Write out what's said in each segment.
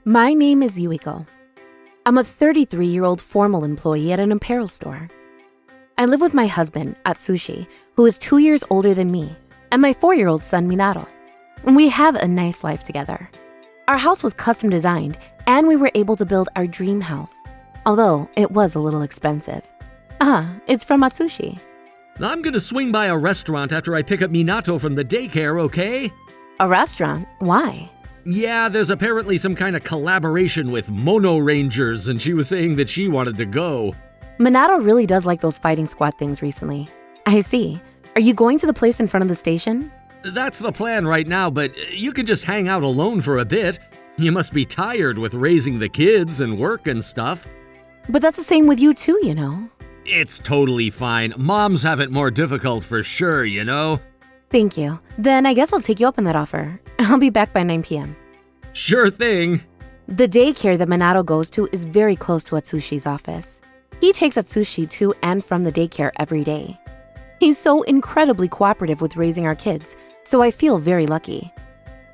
My name is Yuiko. I'm a 33-year-old formal employee at an apparel store. I live with my husband, Atsushi, who is 2 years older than me, and my 4-year-old son, Minato. We have a nice life together. Our house was custom designed, and we were able to build our dream house, although it was a little expensive. It's from Atsushi. I'm gonna swing by a restaurant after I pick up Minato from the daycare, okay? A restaurant? Why? Yeah, there's apparently some kind of collaboration with Mono Rangers, and she was saying that she wanted to go. Minato really does like those fighting squad things recently. I see. Are you going to the place in front of the station? That's the plan right now, but you can just hang out alone for a bit. You must be tired with raising the kids and work and stuff. But that's the same with you too, you know. It's totally fine. Moms have it more difficult for sure, you know? Thank you. Then I guess I'll take you up on that offer. I'll be back by 9 p.m. Sure thing. The daycare that Minato goes to is very close to Atsushi's office. He takes Atsushi to and from the daycare every day. He's so incredibly cooperative with raising our kids, so I feel very lucky.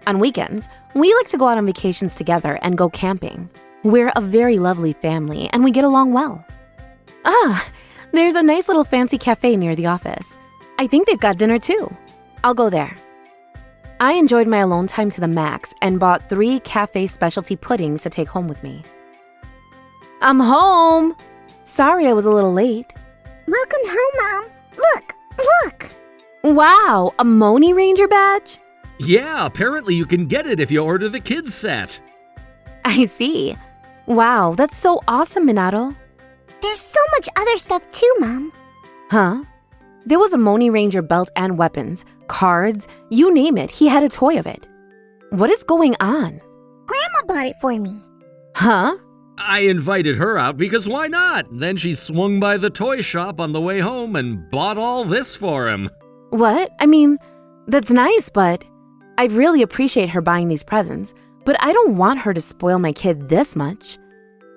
On weekends, we like to go out on vacations together and go camping. We're a very lovely family and we get along well. There's a nice little fancy cafe near the office. I think they've got dinner too. I'll go there. I enjoyed my alone time to the max and bought 3 cafe specialty puddings to take home with me. I'm home! Sorry I was a little late. Welcome home, Mom. Look! Wow, a Moni Ranger badge? Yeah, apparently you can get it if you order the kids set. I see. Wow, that's so awesome, Minato. There's so much other stuff too, Mom. Huh? There was a Moni Ranger belt and weapons, cards, you name it, he had a toy of it. What is going on? Grandma bought it for me. Huh? I invited her out because why not? Then she swung by the toy shop on the way home and bought all this for him. What? I mean, that's nice, but I really appreciate her buying these presents, but I don't want her to spoil my kid this much.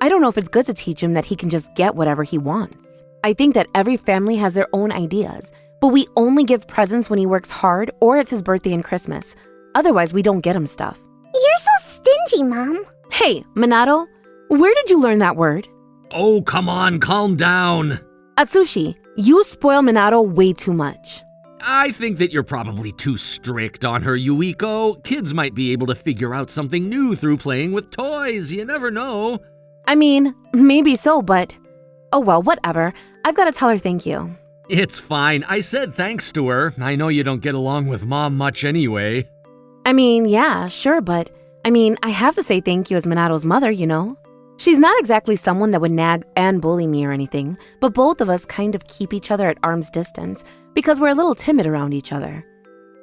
I don't know if it's good to teach him that he can just get whatever he wants. I think that every family has their own ideas, but we only give presents when he works hard or it's his birthday and Christmas. Otherwise, we don't get him stuff. You're so stingy, Mom. Hey, Minato, where did you learn that word? Oh, come on, calm down. Atsushi, you spoil Minato way too much. I think that you're probably too strict on her, Yuiko. Kids might be able to figure out something new through playing with toys. You never know. I mean, maybe so, but oh well, whatever. I've got to tell her thank you. It's fine. I said thanks to her. I know you don't get along with Mom much anyway. I mean, yeah, sure, but I have to say thank you as Minato's mother, you know? She's not exactly someone that would nag and bully me or anything, but both of us kind of keep each other at arm's distance because we're a little timid around each other.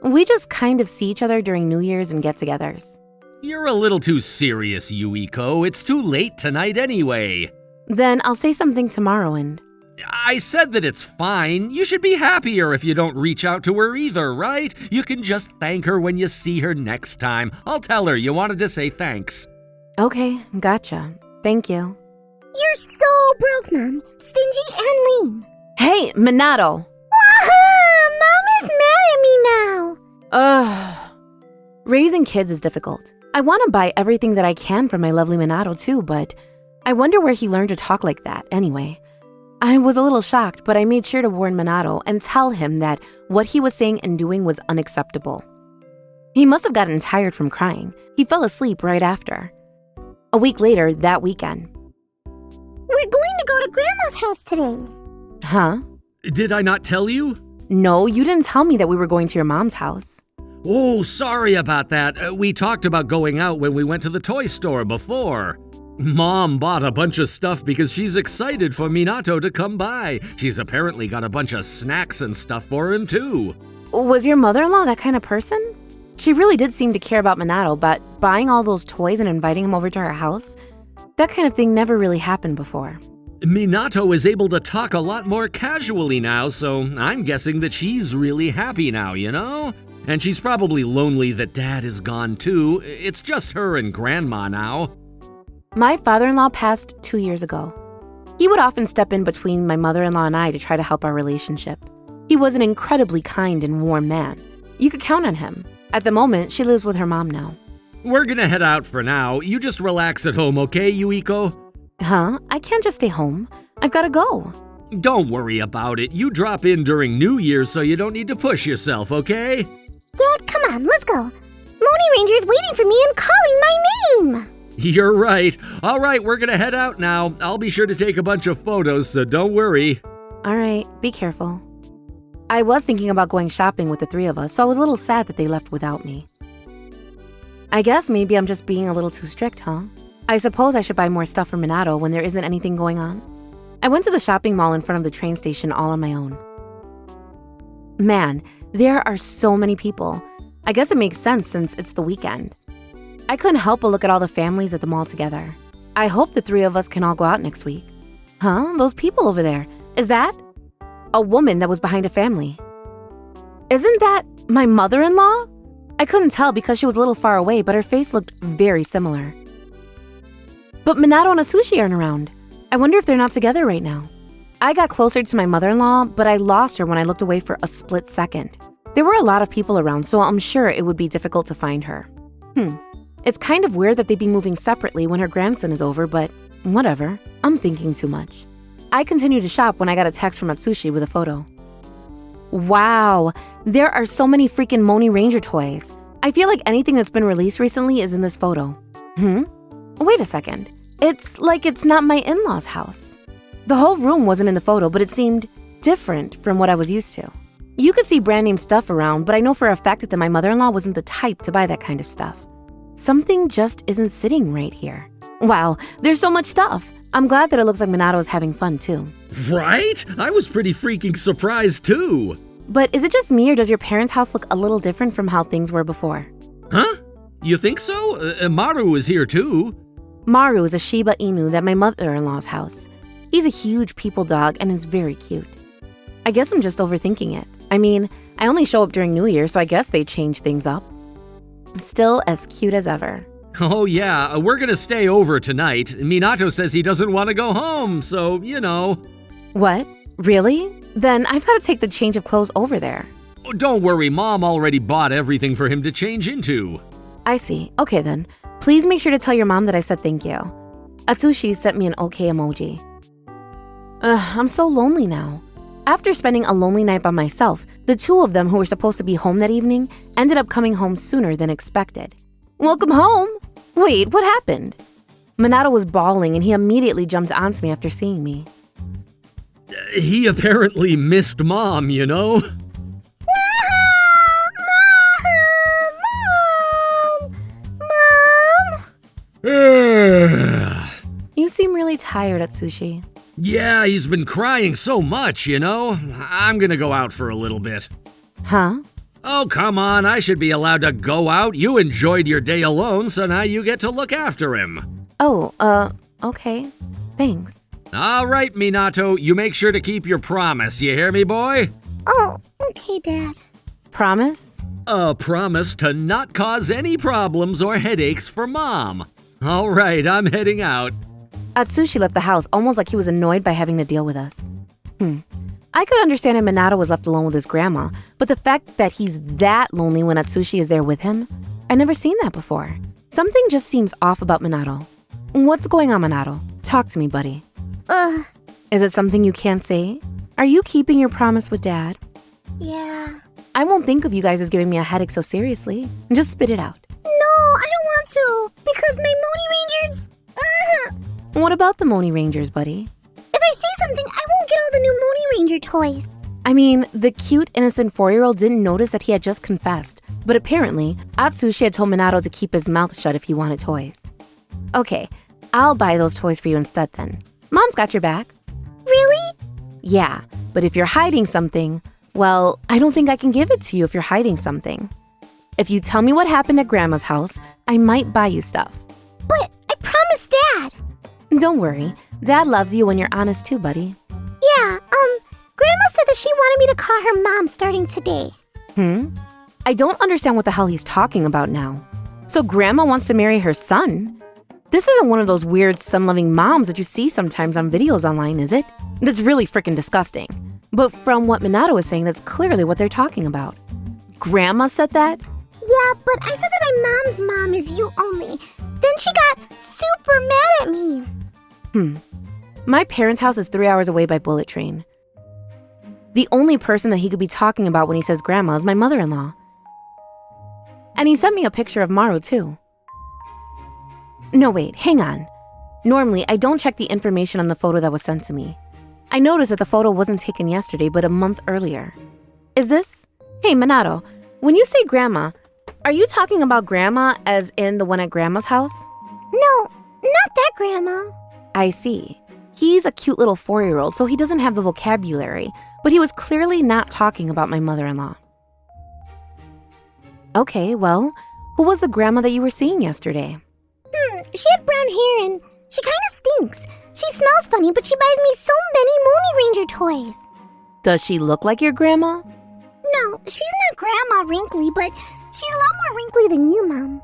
We just kind of see each other during New Year's and get-togethers. You're a little too serious, Yuiko. It's too late tonight anyway. Then I'll say something tomorrow and... I said that it's fine. You should be happier if you don't reach out to her either, right? You can just thank her when you see her next time. I'll tell her you wanted to say thanks. Okay, gotcha. Thank you. You're so broke, Mom. Stingy and mean. Hey, Minato! Mom is mad at me now. Ugh. Raising kids is difficult. I want to buy everything that I can for my lovely Minato too, but I wonder where he learned to talk like that anyway. I was a little shocked, but I made sure to warn Minato and tell him that what he was saying and doing was unacceptable. He must have gotten tired from crying. He fell asleep right after. A week later, that weekend. We're going to go to Grandma's house today. Huh? Did I not tell you? No, you didn't tell me that we were going to your mom's house. Oh, sorry about that. We talked about going out when we went to the toy store before. Mom bought a bunch of stuff because she's excited for Minato to come by. She's apparently got a bunch of snacks and stuff for him too. Was your mother-in-law that kind of person? She really did seem to care about Minato, but buying all those toys and inviting him over to her house, that kind of thing never really happened before. Minato is able to talk a lot more casually now, so I'm guessing that she's really happy now, you know? And she's probably lonely that Dad is gone too. It's just her and Grandma now. My father-in-law passed 2 years ago. He would often step in between my mother-in-law and I to try to help our relationship. He was an incredibly kind and warm man. You could count on him. At the moment, she lives with her mom now. We're gonna head out for now. You just relax at home, okay, Yuiko? Huh? I can't just stay home. I've gotta go. Don't worry about it. You drop in during New Year's so you don't need to push yourself, okay? Dad, come on, let's go. Moni Ranger's waiting for me and calling my name. You're right. All right, we're gonna head out now. I'll be sure to take a bunch of photos, so don't worry. All right, be careful. I was thinking about going shopping with the three of us, so I was a little sad that they left without me. I guess maybe I'm just being a little too strict, huh? I suppose I should buy more stuff for Minato when there isn't anything going on. I went to the shopping mall in front of the train station all on my own. Man, there are so many people. I guess it makes sense since it's the weekend. I couldn't help but look at all the families at the mall together. I hope the three of us can all go out next week. Huh? Those people over there. Is that a woman that was behind a family? Isn't that my mother-in-law? I couldn't tell because she was a little far away, but her face looked very similar. But Minato and Atsushi aren't around. I wonder if they're not together right now. I got closer to my mother-in-law, but I lost her when I looked away for a split second. There were a lot of people around, so I'm sure it would be difficult to find her. It's kind of weird that they'd be moving separately when her grandson is over, but whatever. I'm thinking too much. I continued to shop when I got a text from Atsushi with a photo. Wow, there are so many freaking Moni Ranger toys. I feel like anything that's been released recently is in this photo. Wait a second. It's like it's not my in-laws' house. The whole room wasn't in the photo, but it seemed different from what I was used to. You could see brand name stuff around, but I know for a fact that my mother-in-law wasn't the type to buy that kind of stuff. Something just isn't sitting right here. Wow, there's so much stuff. I'm glad that it looks like Minato is having fun too. Right? I was pretty freaking surprised too. But is it just me or does your parents' house look a little different from how things were before? Huh? You think so? Maru is here too. Maru is a Shiba Inu at my mother-in-law's house. He's a huge people dog and is very cute. I guess I'm just overthinking it. I mean, I only show up during New Year, so I guess they change things up. Still as cute as ever. Oh yeah, we're gonna stay over tonight. Minato says he doesn't want to go home, so, you know. What? Really? Then I've got to take the change of clothes over there. Oh, don't worry, Mom already bought everything for him to change into. I see. Okay then. Please make sure to tell your mom that I said thank you. Atsushi sent me an okay emoji. I'm so lonely now. After spending a lonely night by myself, the two of them who were supposed to be home that evening ended up coming home sooner than expected. Welcome home! Wait, what happened? Minato was bawling and he immediately jumped onto me after seeing me. He apparently missed Mom, you know? Mom! You seem really tired, Atsushi. Yeah, he's been crying so much, you know? I'm gonna go out for a little bit. Huh? Oh, come on, I should be allowed to go out. You enjoyed your day alone, so now you get to look after him. Oh, okay. Thanks. All right, Minato, you make sure to keep your promise, you hear me, boy? Oh, okay, Dad. Promise? A promise to not cause any problems or headaches for Mom. All right, I'm heading out. Atsushi left the house almost like he was annoyed by having to deal with us. I could understand if Minato was left alone with his grandma, but the fact that he's that lonely when Atsushi is there with him, I've never seen that before. Something just seems off about Minato. What's going on, Minato? Talk to me, buddy. Is it something you can't say? Are you keeping your promise with Dad? Yeah. I won't think of you guys as giving me a headache so seriously. Just spit it out. No, I don't want to, because my Moni Rangers... What about the Moni Rangers, buddy? If I say something, I won't get all the new Moni Ranger toys. I mean, the cute, innocent 4-year-old didn't notice that he had just confessed, but apparently, Atsushi had told Minato to keep his mouth shut if he wanted toys. Okay, I'll buy those toys for you instead then. Mom's got your back. Really? Yeah, but if you're hiding something, well, I don't think I can give it to you if you're hiding something. If you tell me what happened at Grandma's house, I might buy you stuff. But I promised Dad. Don't worry, Dad loves you when you're honest too, buddy. Yeah, Grandma said that she wanted me to call her Mom starting today. I don't understand what the hell he's talking about now. So Grandma wants to marry her son? This isn't one of those weird son-loving moms that you see sometimes on videos online, is it? That's really freaking disgusting. But from what Minato is saying, that's clearly what they're talking about. Grandma said that? Yeah, but I said that my mom's mom is you only. Then she got super mad at me. My parents' house is 3 hours away by bullet train. The only person that he could be talking about when he says grandma is my mother-in-law. And he sent me a picture of Maru, too. No, wait, hang on. Normally, I don't check the information on the photo that was sent to me. I noticed that the photo wasn't taken yesterday, but a month earlier. Is this? Hey, Minato, when you say grandma, are you talking about grandma as in the one at grandma's house? No, not that grandma. I see. He's a cute little 4-year-old, so he doesn't have the vocabulary, but he was clearly not talking about my mother-in-law. Okay, well, who was the grandma that you were seeing yesterday? She had brown hair and she kind of stinks. She smells funny, but she buys me so many Moni Ranger toys. Does she look like your grandma? No, she's not grandma wrinkly, but she's a lot more wrinkly than you, Mom.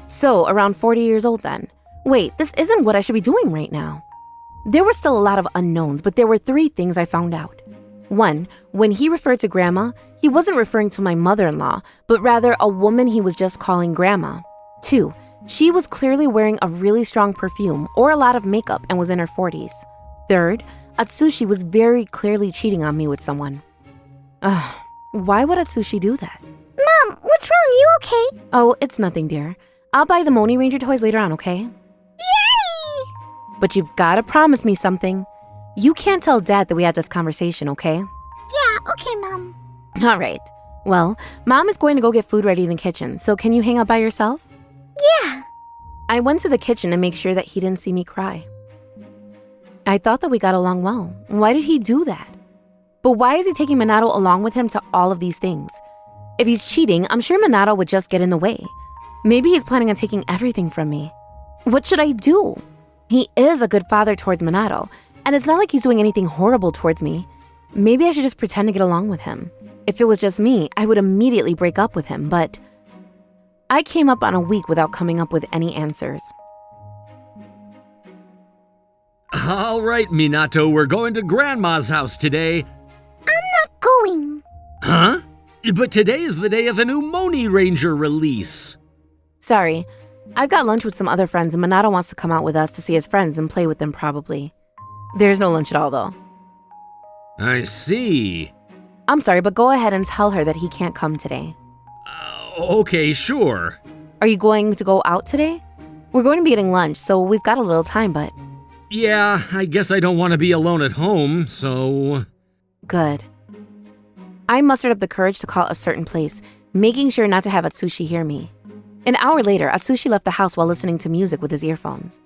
So, around 40 years old then. Wait, this isn't what I should be doing right now. There were still a lot of unknowns, but there were 3 things I found out. 1, when he referred to grandma, he wasn't referring to my mother-in-law, but rather a woman he was just calling grandma. 2, she was clearly wearing a really strong perfume or a lot of makeup and was in her 40s. 3rd, Atsushi was very clearly cheating on me with someone. Why would Atsushi do that? Mom, what's wrong? You okay? Oh, it's nothing, dear. I'll buy the Moni Ranger toys later on, okay? Yay! But you've got to promise me something. You can't tell Dad that we had this conversation, okay? Yeah, okay, Mom. All right. Well, Mom is going to go get food ready in the kitchen, so can you hang out by yourself? Yeah. I went to the kitchen to make sure that he didn't see me cry. I thought that we got along well. Why did he do that? But why is he taking Minato along with him to all of these things? If he's cheating, I'm sure Minato would just get in the way. Maybe he's planning on taking everything from me. What should I do? He is a good father towards Minato, and it's not like he's doing anything horrible towards me. Maybe I should just pretend to get along with him. If it was just me, I would immediately break up with him, but I came up on a week without coming up with any answers. All right, Minato, we're going to Grandma's house today. I'm not going. Huh? But today is the day of the new Moni Ranger release. Sorry, I've got lunch with some other friends and Minato wants to come out with us to see his friends and play with them probably. There's no lunch at all though. I see. I'm sorry, but go ahead and tell her that he can't come today. Okay, sure. Are you going to go out today? We're going to be getting lunch, so we've got a little time, but... Yeah, I guess I don't want to be alone at home, so... Good. I mustered up the courage to call a certain place, making sure not to have Atsushi hear me. An hour later, Atsushi left the house while listening to music with his earphones.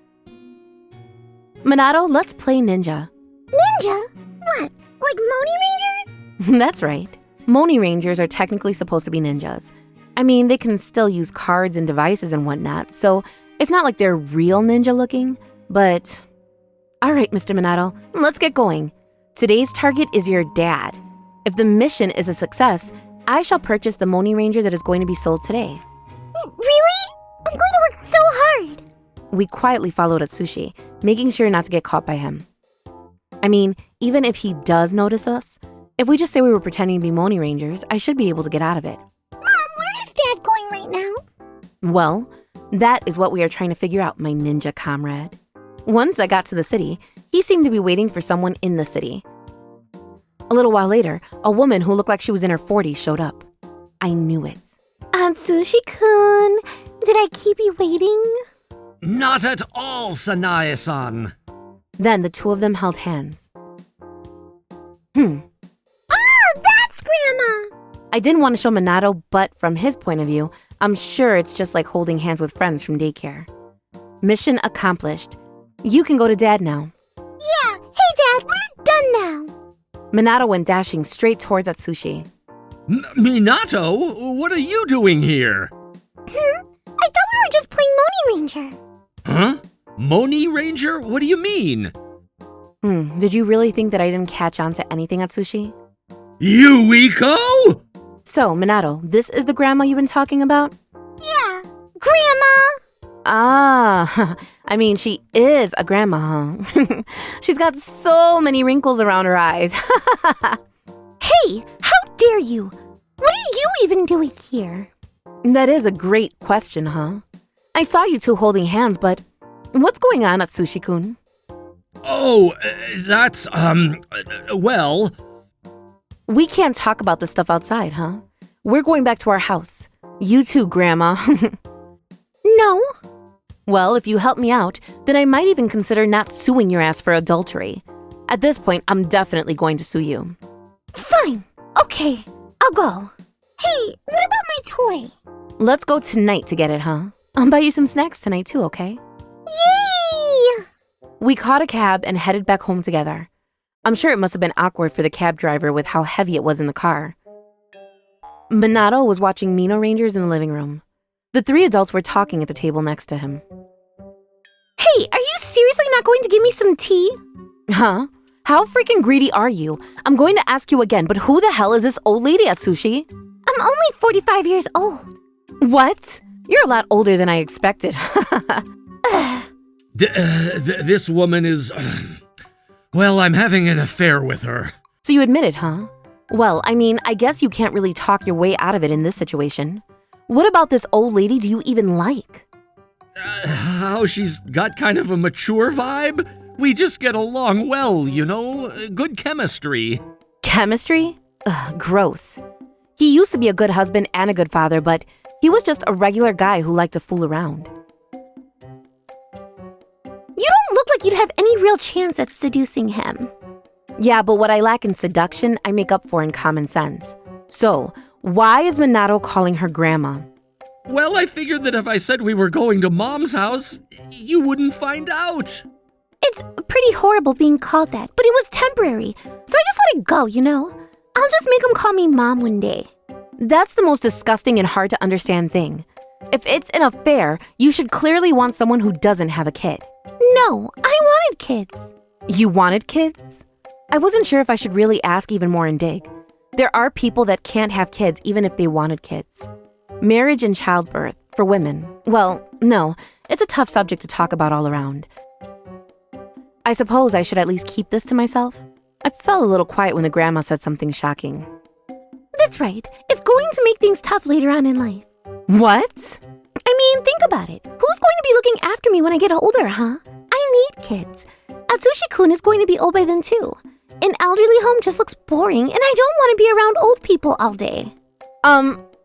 Minato, let's play ninja. Ninja? What? Like Moni Rangers? That's right. Moni Rangers are technically supposed to be ninjas. I mean, they can still use cards and devices and whatnot, so it's not like they're real ninja looking, but... Alright, Mr. Minato, let's get going. Today's target is your dad. If the mission is a success, I shall purchase the Moni Ranger that is going to be sold today. Really? I'm going to work so hard. We quietly followed Atsushi, making sure not to get caught by him. I mean, even if he does notice us, if we just say we were pretending to be Moni Rangers, I should be able to get out of it. Mom, where is Dad going right now? Well, that is what we are trying to figure out, my ninja comrade. Once I got to the city, he seemed to be waiting for someone in the city. A little while later, a woman who looked like she was in her 40s showed up. I knew it. Atsushi-kun, did I keep you waiting? Not at all, Sanae-san. Then the two of them held hands. Oh, that's Grandma! I didn't want to show Minato, but from his point of view, I'm sure it's just like holding hands with friends from daycare. Mission accomplished. You can go to Dad now. Yeah, hey Dad, we're done now. Minato went dashing straight towards Atsushi. Minato, what are you doing here? I thought we were just playing Moni Ranger. Huh? Moni Ranger? What do you mean? Did you really think that I didn't catch on to anything, Atsushi? Yuiko? So, Minato, this is the grandma you've been talking about? Yeah, Grandma! Ah, I mean, she is a grandma, huh? She's got so many wrinkles around her eyes. Hey, how dare you? What are you even doing here? That is a great question, huh? I saw you two holding hands, but what's going on, Atsushi-kun? Oh, that's, well... We can't talk about this stuff outside, huh? We're going back to our house. You too, Grandma. No. Well, if you help me out, then I might even consider not suing your ass for adultery. At this point, I'm definitely going to sue you. Fine. Okay, I'll go. Hey, what about my toy? Let's go tonight to get it, huh? I'll buy you some snacks tonight too, okay? Yay! We caught a cab and headed back home together. I'm sure it must have been awkward for the cab driver with how heavy it was in the car. Minato was watching Mino Rangers in the living room. The three adults were talking at the table next to him. Hey, are you seriously not going to give me some tea? Huh? How freaking greedy are you? I'm going to ask you again, but who the hell is this old lady, Atsushi? I'm only 45 years old. What? You're a lot older than I expected. This woman is... well, I'm having an affair with her. So you admit it, huh? Well, I mean, I guess you can't really talk your way out of it in this situation. What about this old lady do you even like? How she's got kind of a mature vibe? We just get along well, you know? Good chemistry. Chemistry? Ugh, gross. He used to be a good husband and a good father, but he was just a regular guy who liked to fool around. You don't look like you'd have any real chance at seducing him. Yeah, but what I lack in seduction, I make up for in common sense. So, why is Minato calling her grandma? Well, I figured that if I said we were going to Mom's house, you wouldn't find out. It's pretty horrible being called that, but it was temporary, so I just let it go, you know? I'll just make him call me Mom one day. That's the most disgusting and hard to understand thing. If it's an affair, you should clearly want someone who doesn't have a kid. No, I wanted kids. You wanted kids? I wasn't sure if I should really ask even more and dig. There are people that can't have kids even if they wanted kids. Marriage and childbirth, for women, well, no, it's a tough subject to talk about all around. I suppose I should at least keep this to myself. I felt a little quiet when the grandma said something shocking. That's right. It's going to make things tough later on in life. What? I mean, think about it. Who's going to be looking after me when I get older, huh? I need kids. Atsushi-kun is going to be old by then too. An elderly home just looks boring, and I don't want to be around old people all day.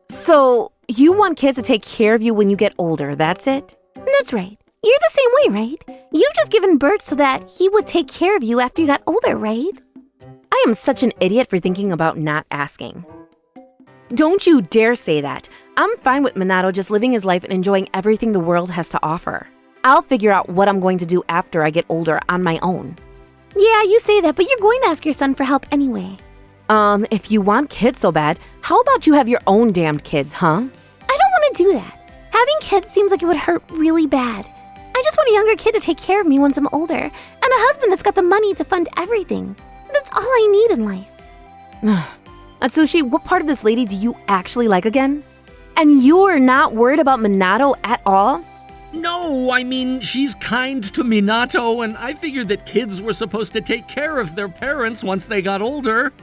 So you want kids to take care of you when you get older, that's it? That's right. You're the same way, right? You've just given birth so that he would take care of you after you got older, right? I am such an idiot for thinking about not asking. Don't you dare say that. I'm fine with Minato just living his life and enjoying everything the world has to offer. I'll figure out what I'm going to do after I get older on my own. Yeah, you say that, but you're going to ask your son for help anyway. If you want kids so bad, how about you have your own damned kids, huh? I don't want to do that. Having kids seems like it would hurt really bad. I just want a younger kid to take care of me once I'm older, and a husband that's got the money to fund everything. That's all I need in life. Atsushi, what part of this lady do you actually like again? And you're not worried about Minato at all? No, I mean, she's kind to Minato, and I figured that kids were supposed to take care of their parents once they got older.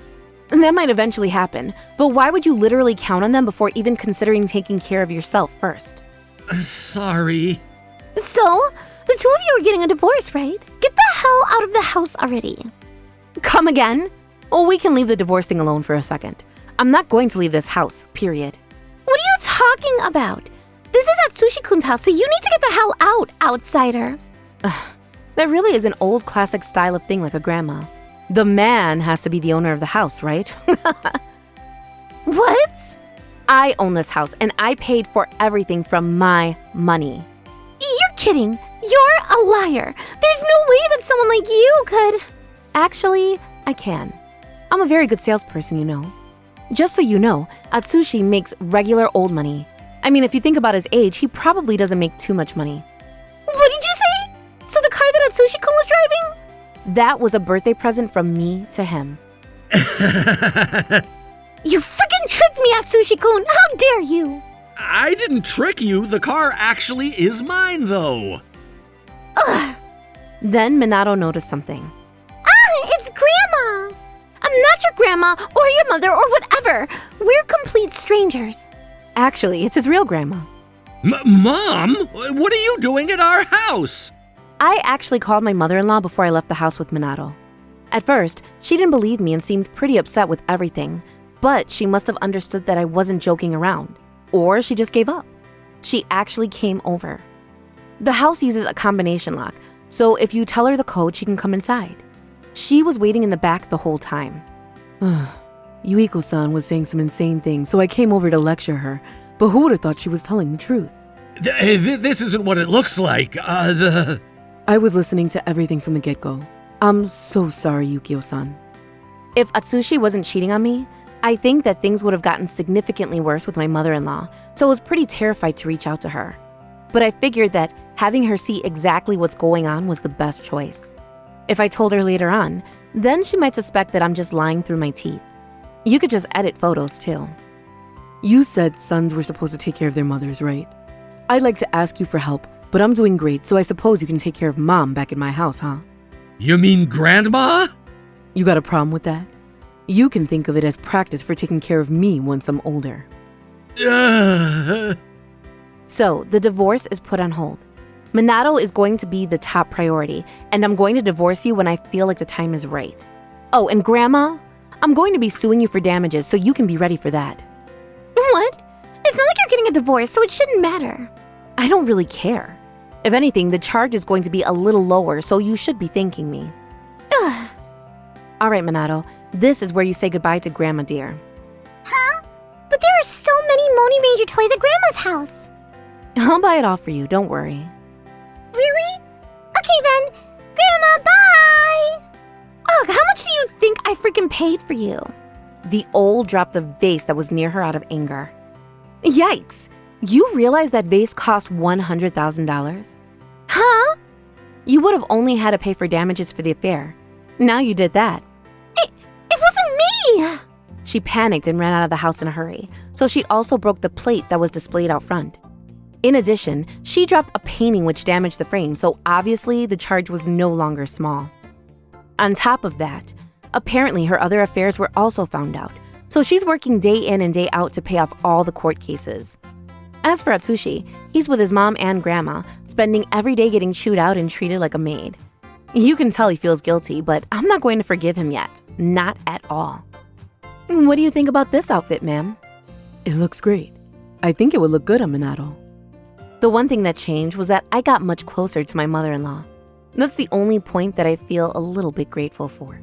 And that might eventually happen, but why would you literally count on them before even considering taking care of yourself first? Sorry. So, the two of you are getting a divorce, right? Get the hell out of the house already. Come again? Oh, we can leave the divorce thing alone for a second. I'm not going to leave this house, period. What are you talking about? This is Atsushi-kun's house, so you need to get the hell out, outsider. That really is an old classic style of thing like a grandma. The man has to be the owner of the house, right? What? I own this house, and I paid for everything from my money. You're kidding. You're a liar. There's no way that someone like you could... Actually, I can. I'm a very good salesperson, you know. Just so you know, Atsushi makes regular old money. I mean, if you think about his age, he probably doesn't make too much money. What did you say? So the car that Atsushi-kun was driving? That was a birthday present from me to him. You freaking tricked me, Atsushi-kun! How dare you! I didn't trick you. The car actually is mine, though. Ugh. Then Minato noticed something. It's Grandma! I'm not your grandma or your mother or whatever. We're complete strangers. Actually, it's his real grandma. Mom, what are you doing at our house? I actually called my mother-in-law before I left the house with Minato. At first, she didn't believe me and seemed pretty upset with everything, but she must have understood that I wasn't joking around, or she just gave up. She actually came over. The house uses a combination lock, so if you tell her the code, she can come inside. She was waiting in the back the whole time. Yuiko-san was saying some insane things, so I came over to lecture her, but who would have thought she was telling the truth? This isn't what it looks like. I was listening to everything from the get-go. I'm so sorry, Yukio-san. If Atsushi wasn't cheating on me, I think that things would have gotten significantly worse with my mother-in-law, so I was pretty terrified to reach out to her. But I figured that having her see exactly what's going on was the best choice. If I told her later on, then she might suspect that I'm just lying through my teeth. You could just edit photos too. You said sons were supposed to take care of their mothers, right? I'd like to ask you for help, but I'm doing great, so I suppose you can take care of Mom back in my house, huh? You mean Grandma? You got a problem with that? You can think of it as practice for taking care of me once I'm older. So, the divorce is put on hold. Minato is going to be the top priority, and I'm going to divorce you when I feel like the time is right. Oh, and Grandma, I'm going to be suing you for damages, so you can be ready for that. What? It's not like you're getting a divorce, so it shouldn't matter. I don't really care. If anything, the charge is going to be a little lower, so you should be thanking me. Ugh. All right, Minato, this is where you say goodbye to Grandma, dear. Huh? But there are so many Moni Ranger toys at Grandma's house. I'll buy it all for you, don't worry. Really? Okay then. Grandma, bye! Ugh, how much do you think I freaking paid for you? The old dropped the vase that was near her out of anger. Yikes! You realize that vase cost $100,000? Huh? You would have only had to pay for damages for the affair. Now you did that. It wasn't me! She panicked and ran out of the house in a hurry, so she also broke the plate that was displayed out front. In addition, she dropped a painting which damaged the frame, so obviously the charge was no longer small. On top of that, apparently her other affairs were also found out, so she's working day in and day out to pay off all the court cases. As for Atsushi, he's with his mom and grandma, spending every day getting chewed out and treated like a maid. You can tell he feels guilty, but I'm not going to forgive him yet. Not at all. What do you think about this outfit, ma'am? It looks great. I think it would look good on Minato. The one thing that changed was that I got much closer to my mother-in-law. That's the only point that I feel a little bit grateful for.